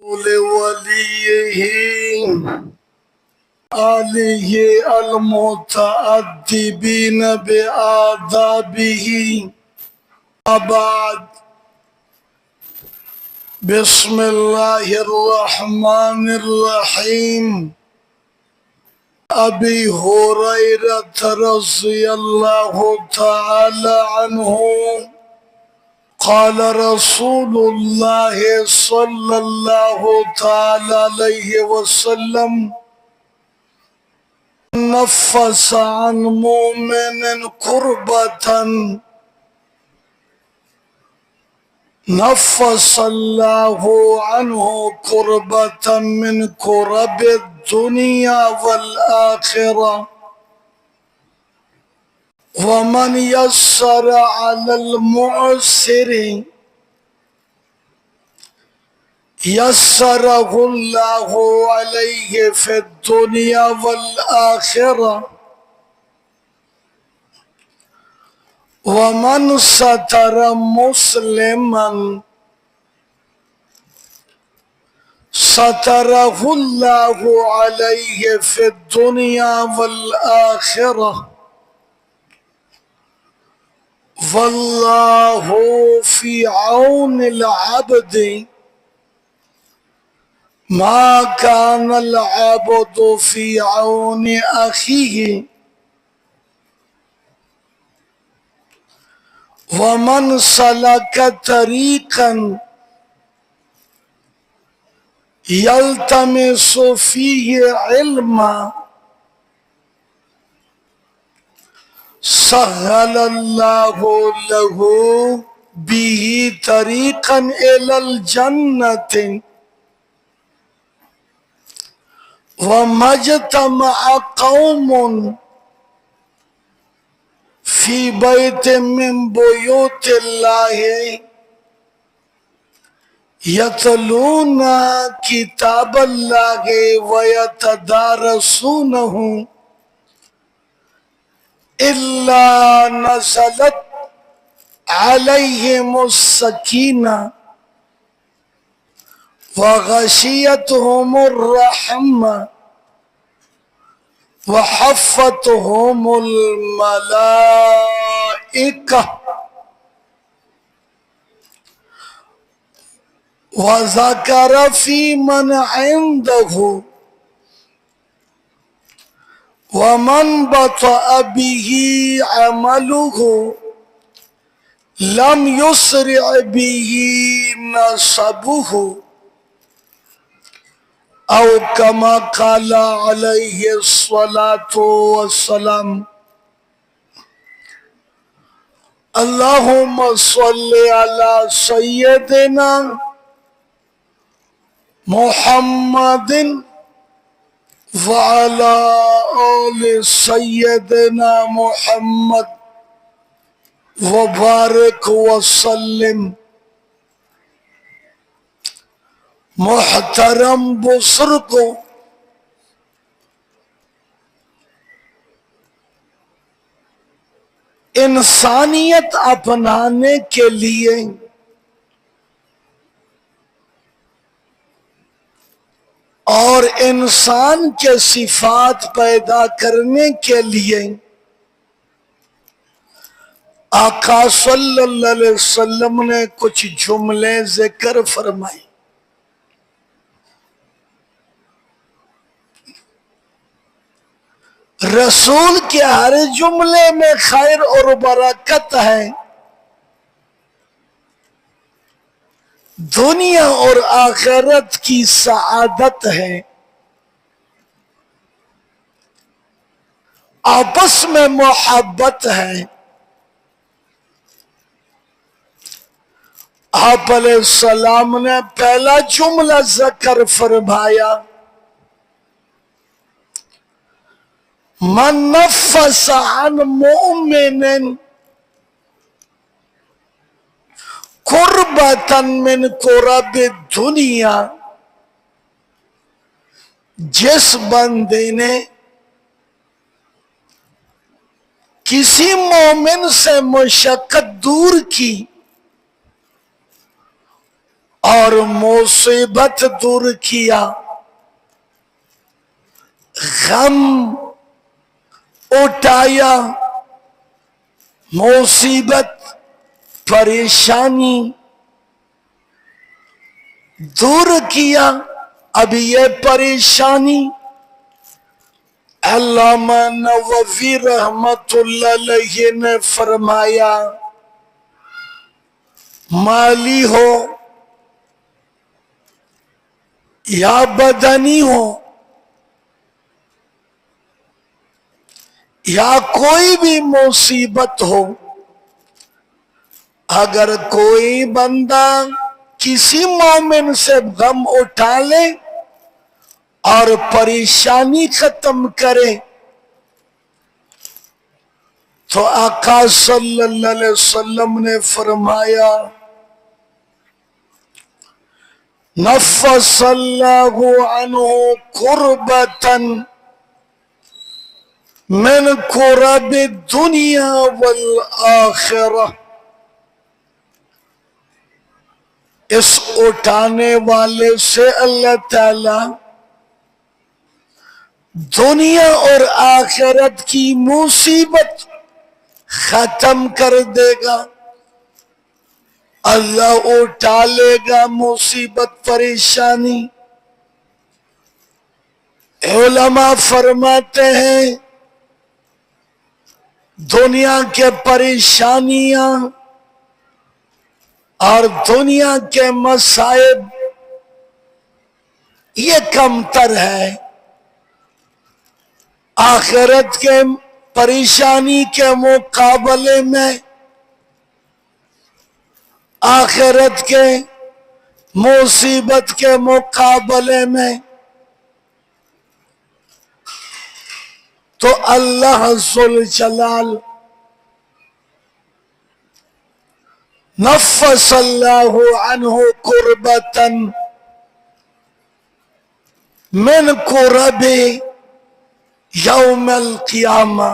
وليه آله المتأدبين بآدابه. بعد، بسم الله الرحمن الرحيم. ابی ہریرہ رضی اللہ تعالی عنہ قال رسول اللہ صلی اللہ تعالی علیہ وسلم نفس عن مومن کربة نفس اللہ عنہ کربة من کرب الدنیا والآخرہ ومن یسر علی المعسر یسرہ اللہ علیہ فی الدنیا والآخرہ ومن ستر مسلما سترہ اللہ علیہ فی الدنیا والآخرہ واللہ فی عون العبد ما کان العبد فی عون اخیہ ومن سلک طریقا یلتمس فیہ علما سہل اللہ لہ بہ طریقا الی الجنۃ وما اجتمع قوم فی بیت من بیوت اللہ یتلون کتاب اللہ ویتدارسونہ الا نزلت علیہم السکینہ وغشیتہم الرحمہ وحفتہم الملائکہ وذکر فی من عندہ ومن بطأ به عمله لم يسرع به نسبه او كما قال عليه الصلاة والسلام. اللهم صل على سيدنا محمد وعلى آل سيدنا محمد وبارك وسلم. محترم بزرگوں، انسانیت اپنانے کے لیے اور انسان کے صفات پیدا کرنے کے لیے آقا صلی اللہ علیہ وسلم نے کچھ جملے ذکر فرمائی. رسول کے ہر جملے میں خیر اور برکت ہے، دنیا اور آخرت کی سعادت ہے، آپس میں محبت ہے. آپ علیہ السلام نے پہلا جملہ ذکر فرمایا من نفس عن مؤمن کربة من کرب الدنیا، جس بندے نے کسی مومن سے مشقت دور کی اور مصیبت دور کیا، غم اٹھایا، مصیبت پریشانی دور کیا. اب یہ پریشانی علامہ نووی رحمت اللہ علیہ نے فرمایا مالی ہو یا بدنی ہو یا کوئی بھی مصیبت ہو، اگر کوئی بندہ کسی مومن سے غم اٹھا لے اور پریشانی ختم کرے تو آقا صلی اللہ علیہ وسلم نے فرمایا نفس اللہ عنہ کربتا من کرب الدنیا والآخرہ. اس اٹھانے والے سے اللہ تعالی دنیا اور آخرت کی مصیبت ختم کر دے گا. اللہ اٹھا لے گا مصیبت پریشانی. علماء فرماتے ہیں دنیا کے پریشانیاں اور دنیا کے مصائب یہ کم تر ہے آخرت کے پریشانی کے مقابلے میں. آخرت کے مصیبت کے مقابلے میں تو اللہ ذوالجلال نفس اللہ عنہ کربتا من کرب یوم القیامہ.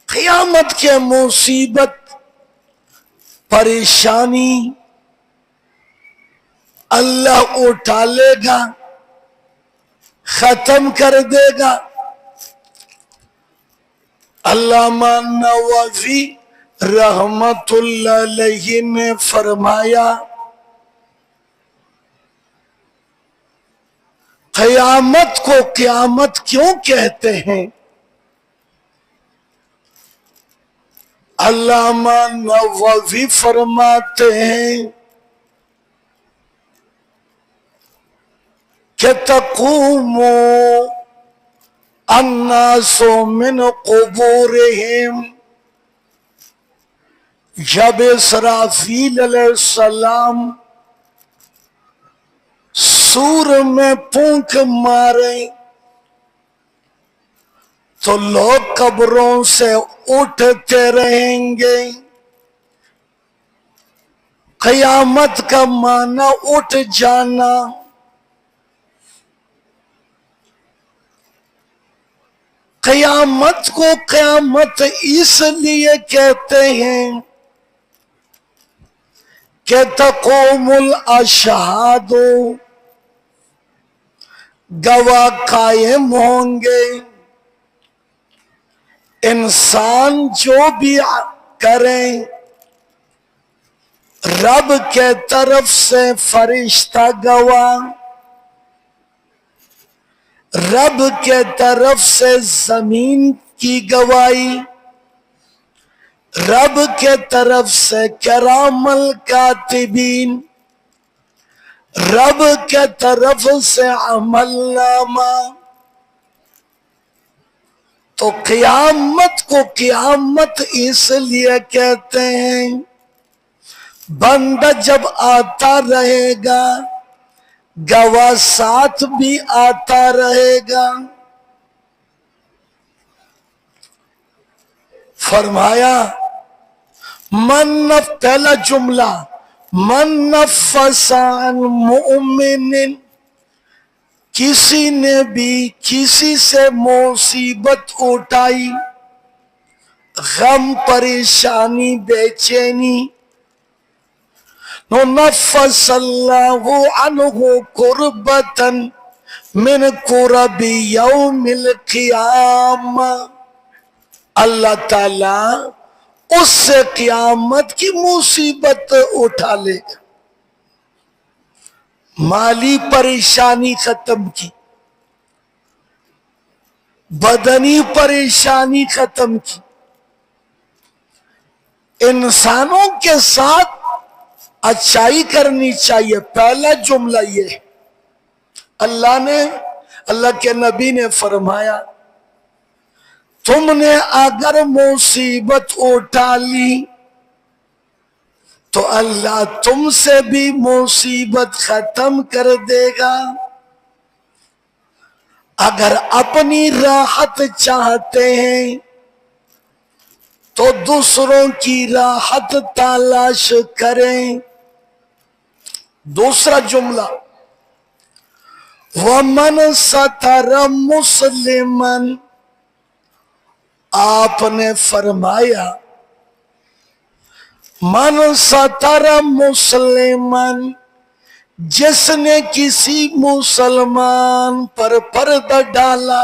قیامت کے مصیبت پریشانی اللہ اٹھا لے گا، ختم کر دے گا. علامہ نووی رحمت اللہ علیہ نے فرمایا قیامت کو قیامت کیوں کہتے ہیں؟ علامہ نووی فرماتے ہیں کہ تقوم الناس من قبورہم. جب اسرافیل علیہ السلام سور میں پونک مارے تو لوگ قبروں سے اٹھتے رہیں گے. قیامت کا معنی اٹھ جانا. قیامت کو قیامت اس لیے کہتے ہیں کہ تقوم الاشہاد، گواہ قائم ہوں گے. انسان جو بھی کریں رب کے طرف سے فرشتہ گواہ، رب کے طرف سے زمین کی گواہی، رب کے طرف سے کرام الکاتبین، رب کے طرف سے عمل نامہ. تو قیامت کو قیامت اس لیے کہتے ہیں بندہ جب آتا رہے گا گواہ ساتھ بھی آتا رہے گا. فرمایا پہلا جملہ من نفس عن مؤمن، کسی نے بھی کسی سے مصیبت اٹھائی، غم پریشانی بے چینی، نو نفس اللہ عنہ قربتن من قرب یوم القیامہ، اللہ تعالی اس سے قیامت کی مصیبت اٹھا لے گا، مالی پریشانی ختم کی، بدنی پریشانی ختم کی۔ انسانوں کے ساتھ اچھائی کرنی چاہیے، پہلا جملہ یہ ہے۔ اللہ کے نبی نے فرمایا تم نے اگر مصیبت اٹھا لی تو اللہ تم سے بھی مصیبت ختم کر دے گا۔ اگر اپنی راحت چاہتے ہیں تو دوسروں کی راحت تلاش کریں۔ دوسرا جملہ وَمَنْ سَتَرَ مُسْلِمًا، آپ نے فرمایا من ستر مسلمان، جس نے کسی مسلمان پر پردہ ڈالا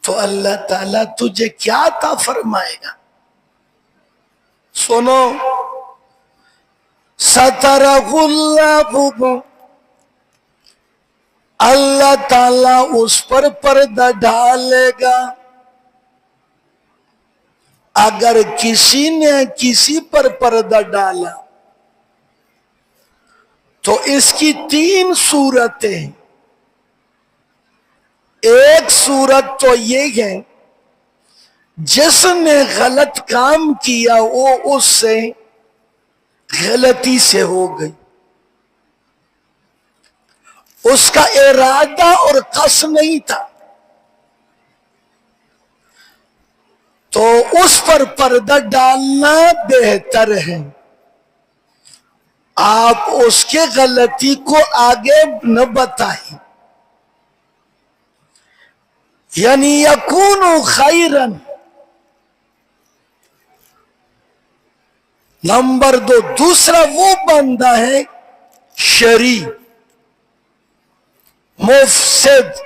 تو اللہ تعالیٰ تجھے کیا عطا فرمائے گا؟ سنو، سترہ اللہ، اللہ تعالیٰ اس پر پردہ ڈالے گا۔ اگر کسی نے کسی پر پردہ ڈالا تو اس کی تین صورتیں، ایک صورت تو یہ ہے جس نے غلط کام کیا وہ اس سے غلطی سے ہو گئی، اس کا ارادہ اور قصد نہیں تھا، تو اس پر پردہ ڈالنا بہتر ہے۔ آپ اس کے غلطی کو آگے نہ بتائیں، یعنی یکون خیرن۔ نمبر دو، دوسرا وہ بندہ ہے شری، مفسد،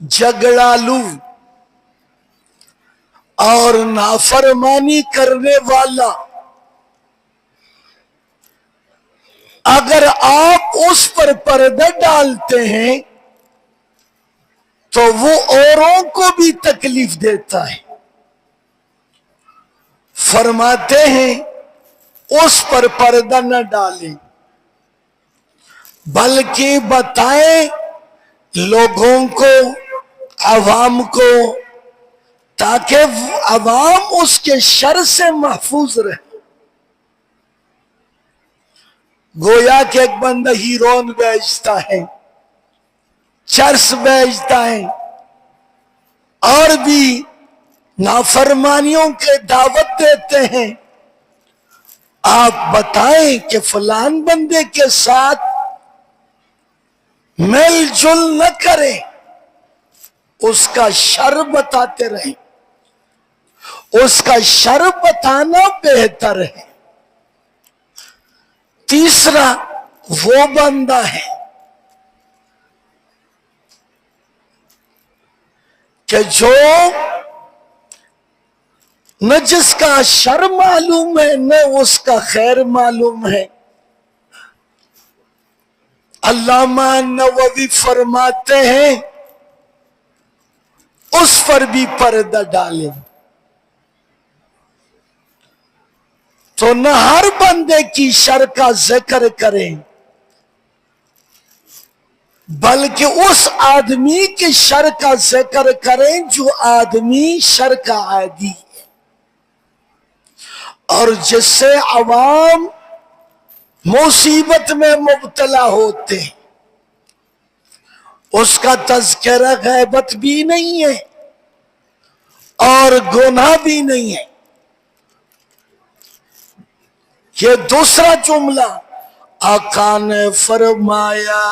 جھگڑالو اور نافرمانی کرنے والا۔ اگر آپ اس پر پردہ ڈالتے ہیں تو وہ اوروں کو بھی تکلیف دیتا ہے۔ فرماتے ہیں اس پر پردہ نہ ڈالیں، بلکہ بتائیں لوگوں کو، عوام کو، تاکہ عوام اس کے شر سے محفوظ رہے۔ گویا کہ ایک بندہ ہیرون بیچتا ہے، چرس بیچتا ہے، اور بھی نافرمانیوں کے دعوت دیتے ہیں، آپ بتائیں کہ فلان بندے کے ساتھ میل جل نہ کریں، اس کا شر بتاتے رہیں، اس کا شر بتانا بہتر ہے۔ تیسرا وہ بندہ ہے کہ جو نہ جس کا شر معلوم ہے نہ اس کا خیر معلوم ہے۔ علامہ نووی فرماتے ہیں اس پر بھی پردہ ڈالیں، تو نہ ہر بندے کی شر کا ذکر کریں، بلکہ اس آدمی کی شر کا ذکر کریں جو آدمی شر کا عادی ہے، اور جس سے عوام مصیبت میں مبتلا ہوتے ہیں۔ اس کا تذکرہ غیبت بھی نہیں ہے اور گناہ بھی نہیں ہے۔ یہ دوسرا جملہ آقا نے فرمایا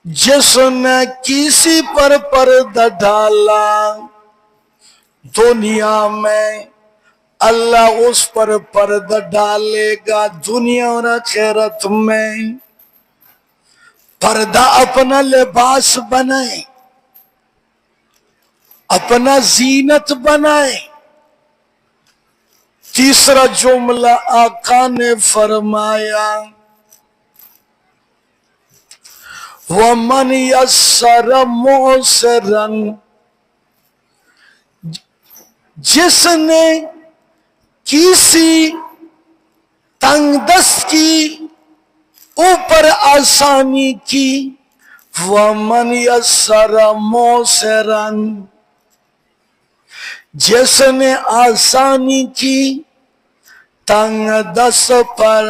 جس نے کسی پر پردہ ڈالا دنیا میں اللہ اس پر پردہ ڈالے گا دنیا اور آخرت میں. پردہ اپنا لباس بنائے, اپنا زینت بنائے. تیسرا جملہ آقا نے فرمایا وَمَنْ يَسَّرَ مُعْسِرًا, جس نے کسی تنگ دست کی اوپر آسانی کی. وَمَنْ يَسَّرَ مُعْسِرًا, جس نے آسانی کی تنگ دست پر.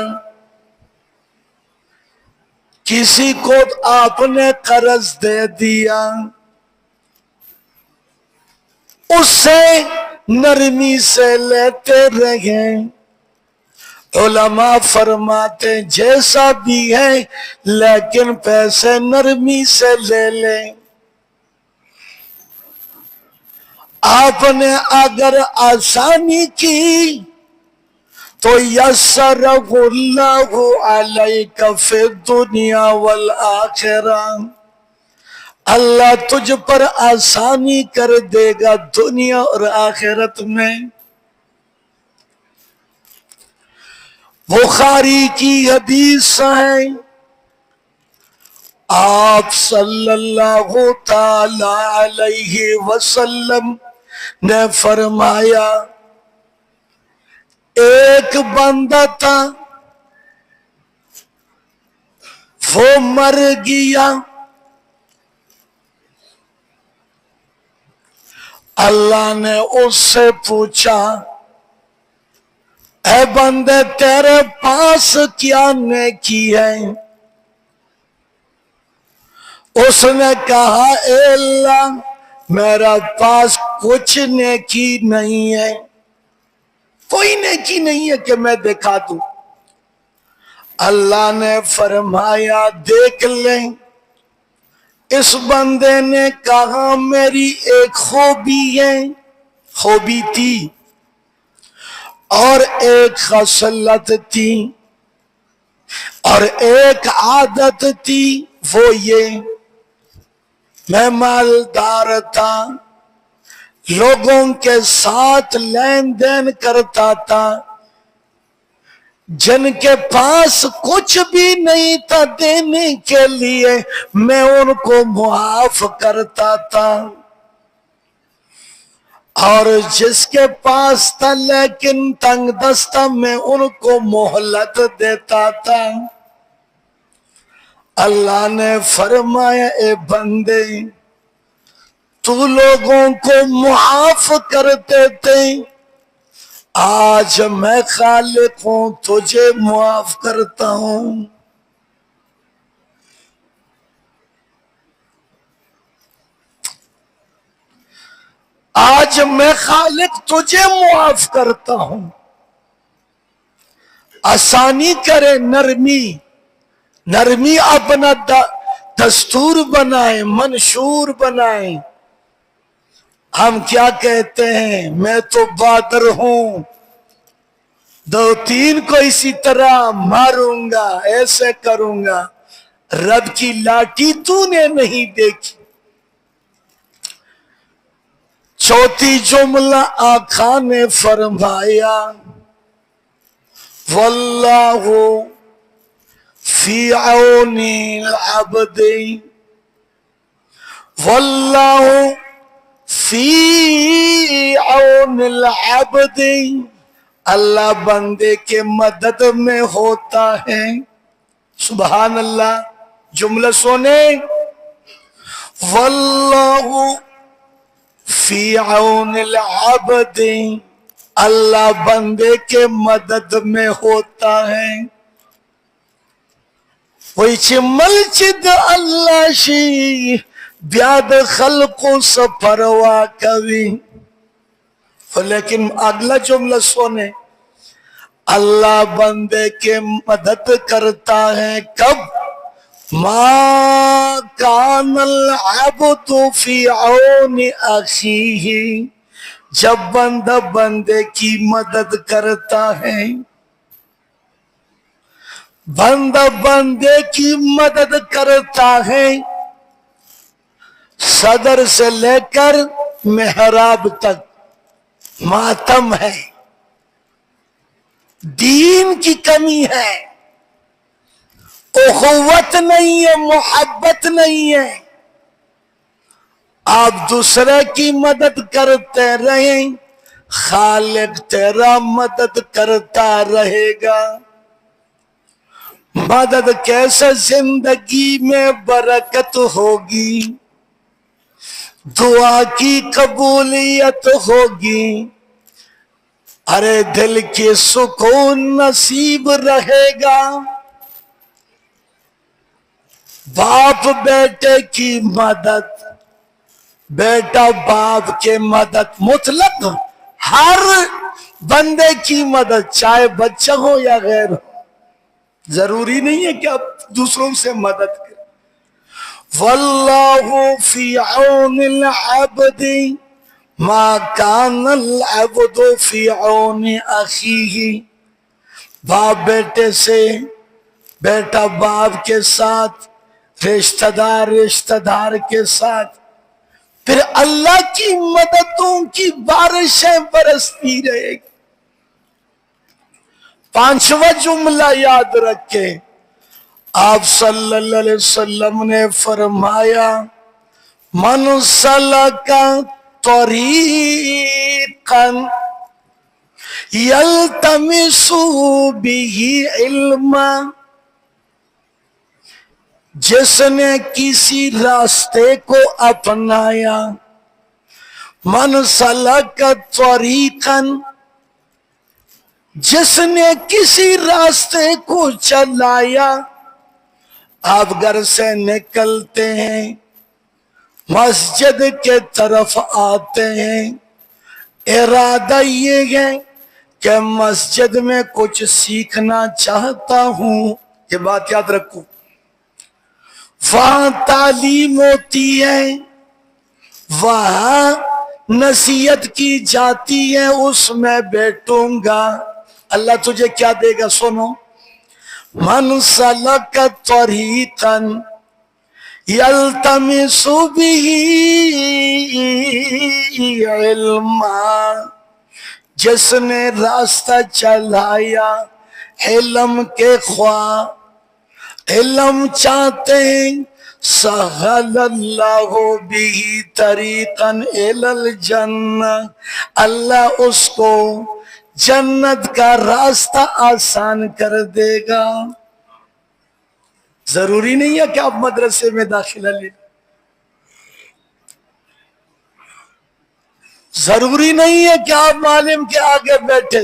کسی کو آپ نے قرض دے دیا, اس سے نرمی سے لیتے رہیں. علماء فرماتے جیسا بھی ہے لیکن پیسے نرمی سے لے لیں. آپ نے اگر آسانی کی تو یسرہ اللہ علیک فی الدنیا والآخرہ, اللہ تجھ پر آسانی کر دے گا دنیا اور آخرت میں. بخاری کی حدیث ہے, آپ صلی اللہ تعالی علیہ وسلم نے فرمایا ایک بندہ تھا وہ مر گیا. اللہ نے اس سے پوچھا اے بندے تیرے پاس کیا نیکی ہے؟ اس نے کہا اے اللہ میرا پاس کچھ نیکی نہیں ہے, کوئی نیکی نہیں ہے کہ میں دکھا دوں. اللہ نے فرمایا دیکھ لیں. اس بندے نے کہا میری ایک خوبی ہے, خوبی تھی اور ایک خصلت تھی اور ایک عادت تھی, وہ یہ میں مالدار تھا, لوگوں کے ساتھ لین دین کرتا تھا, جن کے پاس کچھ بھی نہیں تھا دینے کے لیے میں ان کو معاف کرتا تھا, اور جس کے پاس تھا لیکن تنگ دست تھا میں ان کو مہلت دیتا تھا. اللہ نے فرمایا اے بندے تو لوگوں کو معاف کرتے تھے, آج میں خالق ہوں تجھے معاف کرتا ہوں. آج میں خالق تجھے معاف کرتا ہوں. آسانی کرے, نرمی اپنا دستور بنائیں, منشور بنائیں. ہم کیا کہتے ہیں میں تو بہادر ہوں, دو تین کو اسی طرح ماروں گا, ایسے کروں گا. رب کی لاٹھی تو نے نہیں دیکھی. چوتھی جملہ آقا نے فرمایا واللہ فی عون العبد, واللہ فی عون العبد, اللہ بندے کے مدد میں ہوتا ہے. سبحان اللہ. جملہ سونے, واللہ فی عون العبد, اللہ بندے کے مدد میں ہوتا ہے. وہی چملچد اللہ شی بیاد خلق سپروا کبھی. لیکن اگلا جملہ سونے, اللہ بندے کے مدد کرتا ہے کب؟ ما کان العبد فی عون اخیہ جب بندہ بندے کی مدد کرتا ہے، بندہ بندے کی مدد کرتا ہے، صدر سے لے کر محراب تک ماتم ہے، دین کی کمی ہے، اخوت نہیں ہے، محبت نہیں ہے۔ آپ دوسرے کی مدد کرتے رہیں، خالق تیرا مدد کرتا رہے گا۔ مدد کیسے زندگی میں برکت ہوگی، دعا کی قبولیت ہوگی، ارے دل کی سکون نصیب رہے گا۔ باپ بیٹے کی مدد، بیٹا باپ کے مدد، مطلق ہر بندے کی مدد، چاہے بچہ ہو یا غیر ہو، ضروری نہیں ہے کہ آپ دوسروں سے مدد کریں۔ واللہ فی عون العبد ما کان العبد فی عون اخیہ، باپ بیٹے سے، بیٹا باپ کے ساتھ، رشتہ دار کے ساتھ، پھر اللہ کی مددوں کی بارشیں برستی رہے گی۔ پانچواں جملہ یاد رکھے، آپ صلی اللہ علیہ وسلم نے فرمایا من سلک طریقا یلتمس بہ علما، جس نے کسی راستے کو اپنایا، من سلک طریقا، جس نے کسی راستے کو چلایا۔ آپ گھر سے نکلتے ہیں، مسجد کے طرف آتے ہیں، ارادہ یہ ہے کہ مسجد میں کچھ سیکھنا چاہتا ہوں، یہ بات یاد رکھو، وہاں تعلیم ہوتی ہے، وہاں نصیحت کی جاتی ہے، اس میں بیٹھوں گا، اللہ تجھے کیا دے گا سنو، من سلک طریقا یلتمس بہ علما، جس نے راستہ چلایا علم کے خواہ، علم چاہتے ہیں، سہل اللہ بہ طریقا الی الجنہ، اللہ اس کو جنت کا راستہ آسان کر دے گا۔ ضروری نہیں ہے کہ آپ مدرسے میں داخلہ لیں، ضروری نہیں ہے کہ آپ معلم کے آگے بیٹھے،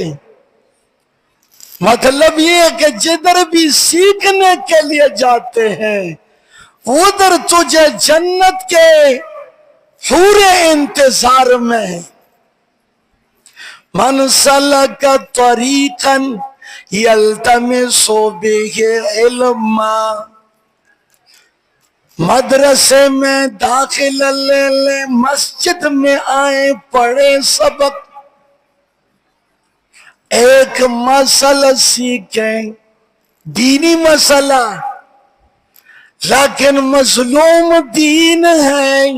مطلب یہ ہے کہ جدھر بھی سیکھنے کے لیے جاتے ہیں ادھر تجھے جنت کے حور انتظار میں ہے۔ من سلک طریقا یلتمس بہ علما، مدرسے میں داخلہ لے لیں، مسجد میں آئیں، پڑھیں سبق، ایک مسئلہ سیکھیں، دینی مسئلہ، لیکن مظلوم دین ہے،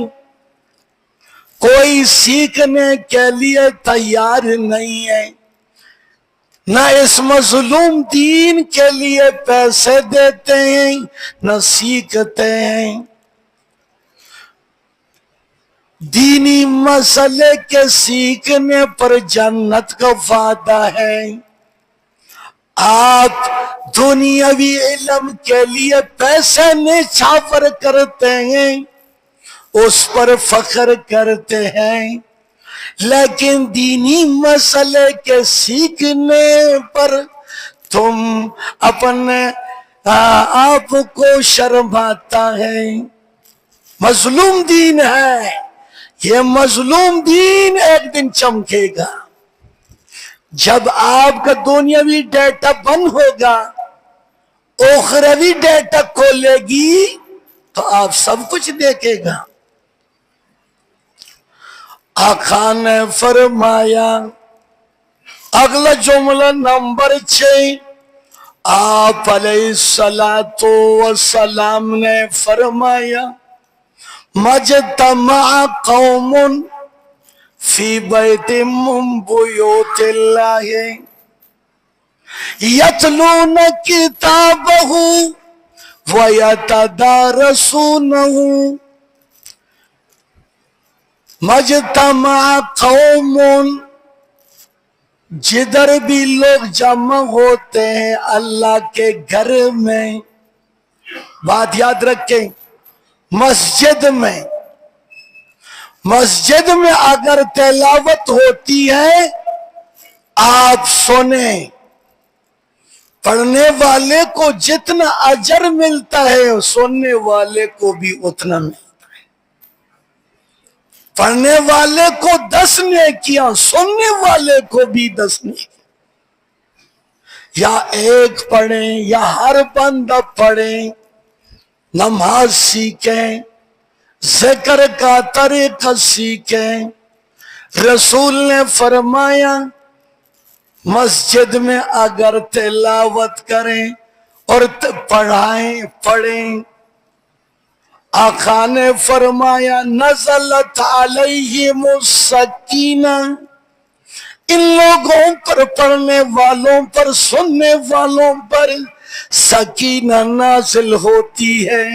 کوئی سیکھنے کے لیے تیار نہیں ہے، نہ اس مظلوم دین کے لیے پیسے دیتے ہیں، نہ سیکھتے ہیں۔ دینی مسئلے کے سیکھنے پر جنت کا وعدہ ہے، آپ دنیاوی علم کے لیے پیسے نچھاور کرتے ہیں، اس پر فخر کرتے ہیں، لیکن دینی مسئلے کے سیکھنے پر تم اپنے آپ کو شرماتا ہے۔ مظلوم دین ہے، یہ مظلوم دین ایک دن چمکے گا، جب آپ کا دنیاوی ڈیٹا بند ہوگا، اخروی ڈیٹا کھولے گی تو آپ سب کچھ دیکھے گا۔ آقا نے فرمایا اگلا جملہ نمبر 6، آپ علیہ الصلوۃ والسلام نے فرمایا مجتمع قوم فی بیت من بیوت اللہ یتلون کتابہ ویتدارسونہ، مجتمع قوم جدھر بھی لوگ جمع ہوتے ہیں اللہ کے گھر میں، بات یاد رکھیں، مسجد میں اگر تلاوت ہوتی ہے آپ سنیں، پڑھنے والے کو جتنا اجر ملتا ہے سننے والے کو بھی اتنا ملتا ہے۔ پڑھنے والے کو 10 نیکیاں، سننے والے کو بھی 10 نیکیاں، یا ایک پڑھیں یا ہر بندہ پڑھیں، نماز سیکھیں، ذکر کا طریقہ سیکھیں۔ رسول نے فرمایا مسجد میں اگر تلاوت کریں اور پڑھیں، آقا نے فرمایا نزلت علیہم السکینہ، ان لوگوں پر، پڑھنے والوں پر، سننے والوں پر سکینہ نازل ہوتی ہے۔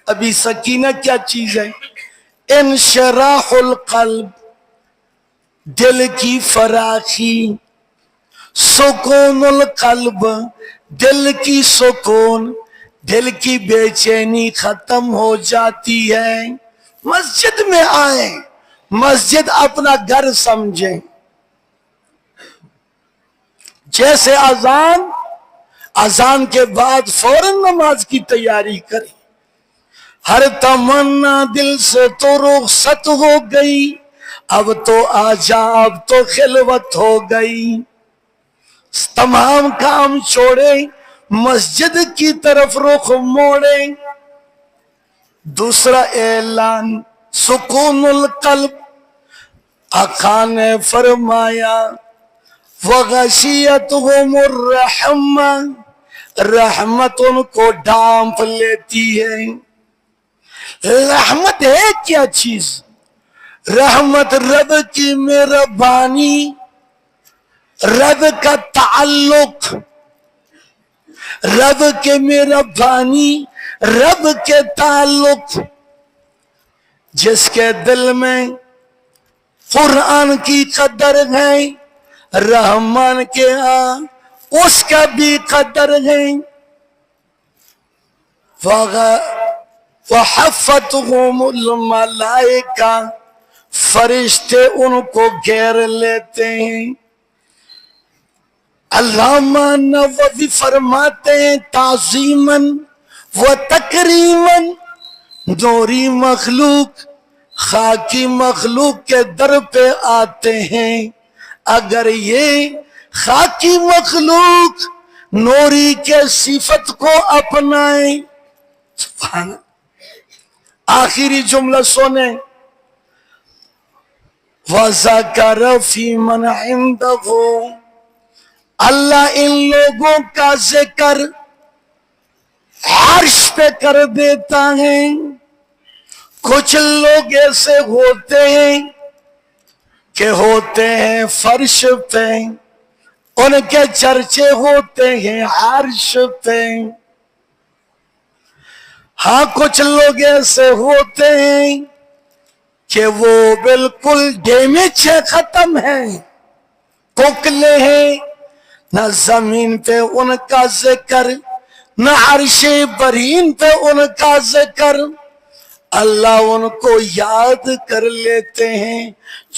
ابھی سکینہ کیا چیز ہے؟ انشراح القلب، دل کی فراخی، سکون القلب، دل کی سکون، دل کی بے چینی ختم ہو جاتی ہے۔ مسجد میں آئیں، مسجد اپنا گھر سمجھیں۔ جیسے اذان کے بعد فوراً نماز کی تیاری کریں، ہر تمنا دل سے تو رخصت ہو گئی، اب تو آجا، اب تو خلوت ہو گئی، تمام کام چھوڑیں، مسجد کی طرف رخ موڑیں۔ دوسرا اعلان سکون القلب، آقا نے فرمایا وغشیتہم الرحمہ، رحمت ان کو ڈھانپ لیتی ہے۔ رحمت ہے کیا چیز؟ رحمت رب کی مہربانی، رب کا تعلق، رب کے مہربانی، رب کے تعلق۔ جس کے دل میں قرآن کی قدر ہے، رحمان کے ہاں اس کا بھی قدر ہے۔ وَحَفَّتْهُمُ الْمَلَائِكَةُ، فرشتے ان کو گھیر لیتے ہیں۔ علامہ نووی فرماتے ہیں تعظیماً و تکریماً، نوری مخلوق خاکی مخلوق کے در پہ آتے ہیں، اگر یہ خاکی مخلوق نوری کے صفت کو اپنائیں، سبحان اللہ۔ آخری جملہ سنیں، وَذَكَرَ فِي مَنْ عِنْدَهُ، اللہ ان لوگوں کا ذکر عرش پہ کر دیتا ہے۔ کچھ لوگ ایسے ہوتے ہیں کہ ہوتے ہیں فرش پہ، ان کے چرچے ہوتے ہیں عرش پہ۔ ہاں کچھ لوگ ایسے ہوتے ہیں کہ وہ بالکل ڈیمیج ہے، ختم ہے، کوکلے ہیں، نہ زمین پہ ان کا ذکر، نہ عرش برین پہ ان کا ذکر۔ اللہ ان کو یاد کر لیتے ہیں،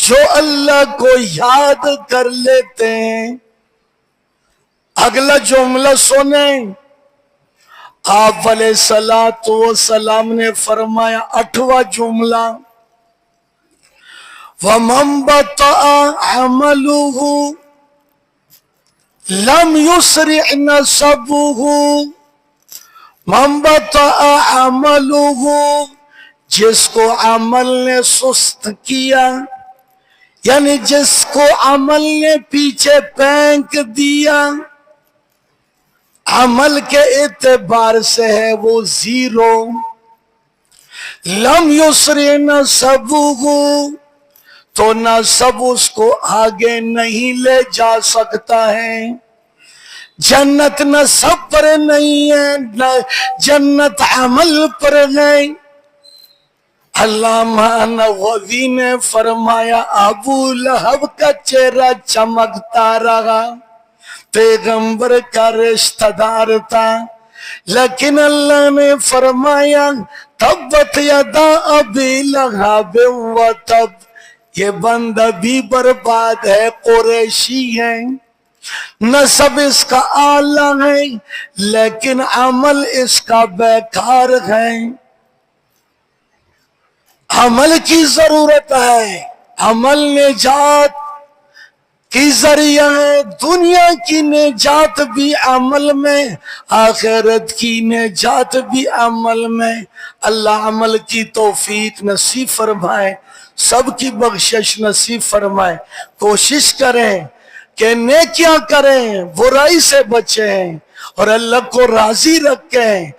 جو اللہ کو یاد کر لیتے ہیں۔ اگلا جملہ سنیں، آپ علیہ الصلوۃ والسلام نے فرمایا 8واں جملہ، وَمَنْ بَطَأَ عَمَلُهُ لَمْ يُسْرِعْ نَسَبُهُ، مَنْ بَطَأَ عَمَلُهُ، جس کو عمل نے سست کیا، یعنی جس کو عمل نے پیچھے پھینک دیا، عمل کے اعتبار سے ہے وہ زیرو، لم یسرع نسبہ، تو نسب اس کو آگے نہیں لے جا سکتا ہے۔ جنت نسب پر نہیں ہے، جنت عمل پر ہے۔ علامہ نووی نے فرمایا ابو لہب کا چہرہ چمکتا رہا، پیغمبر کا رشتہ دار تھا، لیکن اللہ نے فرمایا تبت یدا ابی لہب وتب، یہ بندہ بھی برباد ہے، قریشی ہے، نسب اس کا اعلی ہے لیکن عمل اس کا بیکار ہے۔ عمل کی ضرورت ہے، عمل نجات کی ذریعہ ہے، دنیا کی نجات بھی عمل میں، آخرت کی نجات بھی عمل میں۔ اللہ عمل کی توفیق نصیب فرمائے، سب کی بخشش نصیب فرمائے۔ کوشش کریں کہ نیکیاں کریں، برائی سے بچیں اور اللہ کو راضی رکھیں۔